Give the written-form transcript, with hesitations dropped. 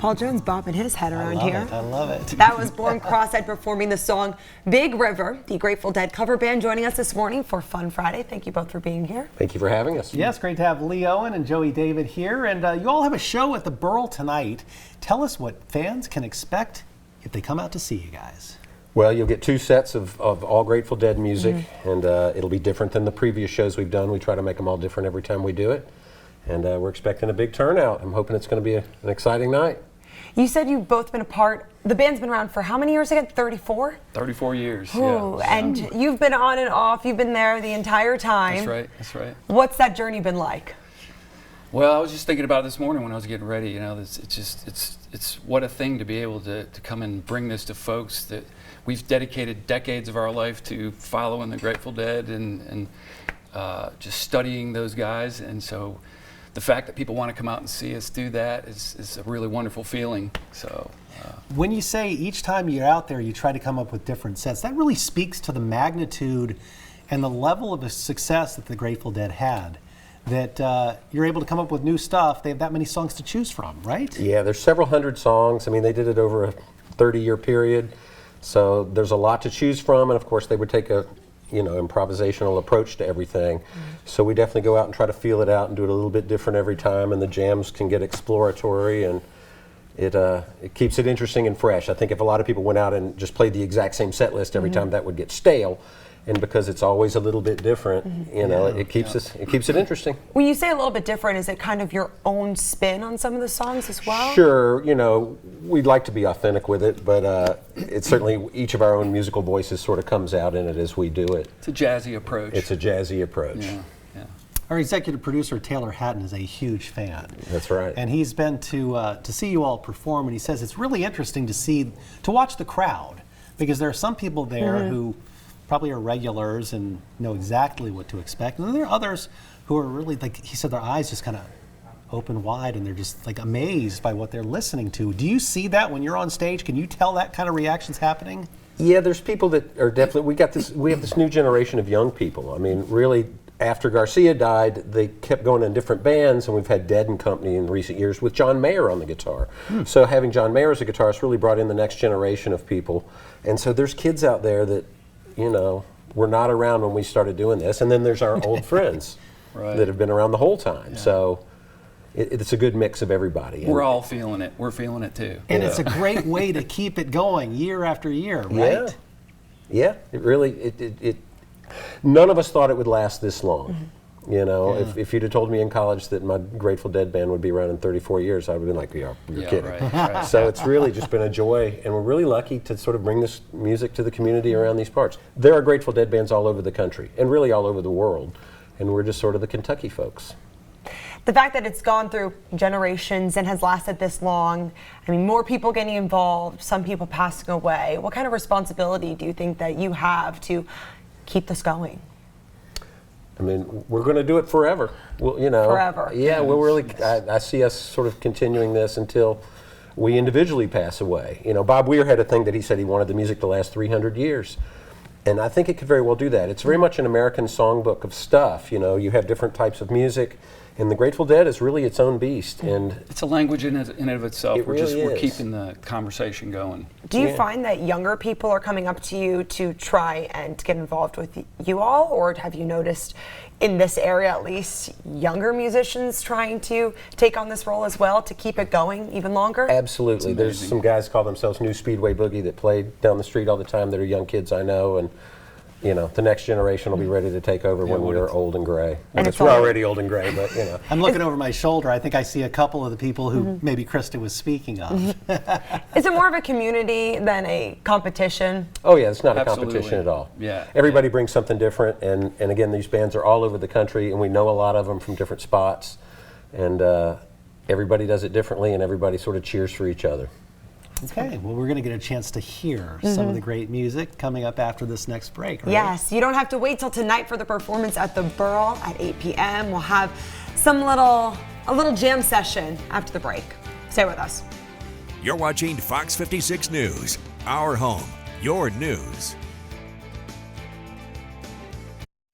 Paul Jones bobbing his head around here. I love it. That was Born Cross-Eyed performing the song Big River, the Grateful Dead cover band, joining us this morning for Fun Friday. Thank you both for being here. Thank you for having us. Yes, great to have Lee Owen and Joey David here. And you all have a show at the Bowlds tonight. Tell us what fans can expect if they come out to see you guys. Well, you'll get 2 sets of all Grateful Dead music, and it'll be different than the previous shows we've done. We try to make them all different every time we do it. And we're expecting a big turnout. I'm hoping it's going to be an exciting night. You said you've both been a part. The band's been around for how many years again? 34? 34 years, Ooh, yeah. And you've been on and off. You've been there the entire time. That's right, that's right. What's that journey been like? Well, I was just thinking about it this morning when I was getting ready. You know, it's what a thing to be able to come and bring this to folks that we've dedicated decades of our life to following the Grateful Dead and just studying those guys. And so the fact that people want to come out and see us do that is a really wonderful feeling. So when you say each time you're out there you try to come up with different sets, that really speaks to the magnitude and the level of the success that the Grateful Dead had, that you're able to come up with new stuff. They have that many songs to choose from, right? Yeah, there's several hundred songs. I mean, they did it over a 30-year period, so there's a lot to choose from, and of course they would take a improvisational approach to everything. So we definitely go out and try to feel it out and do it a little bit different every time, and the jams can get exploratory, and it keeps it interesting and fresh. I think if a lot of people went out and just played the exact same set list every time, that would get stale. And because it's always a little bit different, it keeps it interesting. When you say a little bit different, is it kind of your own spin on some of the songs as well? Sure, we'd like to be authentic with it, but it's certainly each of our own musical voices sort of comes out in it as we do it. it's a jazzy approach. It's a jazzy approach. Yeah. Our executive producer, Taylor Hatton, is a huge fan. That's right. And he's been to see you all perform, and he says it's really interesting to watch the crowd, because there are some people there who probably are regulars and know exactly what to expect. And then there are others who are really, like he said, their eyes just kind of open wide and they're just like amazed by what they're listening to. Do you see that when you're on stage? Can you tell that kind of reaction's happening? Yeah, there's people that are definitely, we have this new generation of young people. I mean, really, after Garcia died, they kept going in different bands, and we've had Dead and Company in recent years with John Mayer on the guitar. So having John Mayer as a guitarist really brought in the next generation of people. And so there's kids out there that were not around when we started doing this, and then there's our old friends that have been around the whole time. Yeah. So it's a good mix of everybody. We're all feeling it. We're feeling it too. And it's a great way to keep it going year after year, right? Yeah. It really, none of us thought it would last this long. If you'd have told me in college that my Grateful Dead band would be around in 34 years, I would have been like, you're kidding. Right. So it's really just been a joy, and we're really lucky to sort of bring this music to the community around these parts. There are Grateful Dead bands all over the country, and really all over the world, and we're just sort of the Kentucky folks. The fact that it's gone through generations and has lasted this long, I mean, more people getting involved, some people passing away, what kind of responsibility do you think that you have to keep this going? I mean, we're going to do it forever. Forever. Yeah, we'll really. I see us sort of continuing this until we individually pass away. Bob Weir had a thing that he said he wanted the music to last 300 years, and I think it could very well do that. It's very much an American songbook of stuff. You have different types of music, and the Grateful Dead is really its own beast. And it's a language in and of itself. We're keeping the conversation going. Do you find that younger people are coming up to you to try and get involved with you all, or have you noticed in this area at least younger musicians trying to take on this role as well to keep it going even longer? Absolutely. There's some guys call themselves New Speedway Boogie that play down the street all the time that are young kids I know, and the next generation will be ready to take over when we're old and gray. We're already old and gray, but I'm looking over my shoulder. I think I see a couple of the people who maybe Krista was speaking of. Is it more of a community than a competition? Oh yeah, it's not Absolutely. a competition at all. Yeah. Everybody brings something different, and again, these bands are all over the country, and we know a lot of them from different spots, and everybody does it differently, and everybody sort of cheers for each other. Okay, well, we're going to get a chance to hear some of the great music coming up after this next break, right? Yes, you don't have to wait till tonight for the performance at the Bowlds at 8 p.m. We'll have a little jam session after the break. Stay with us. You're watching Fox 56 News, our home, your news.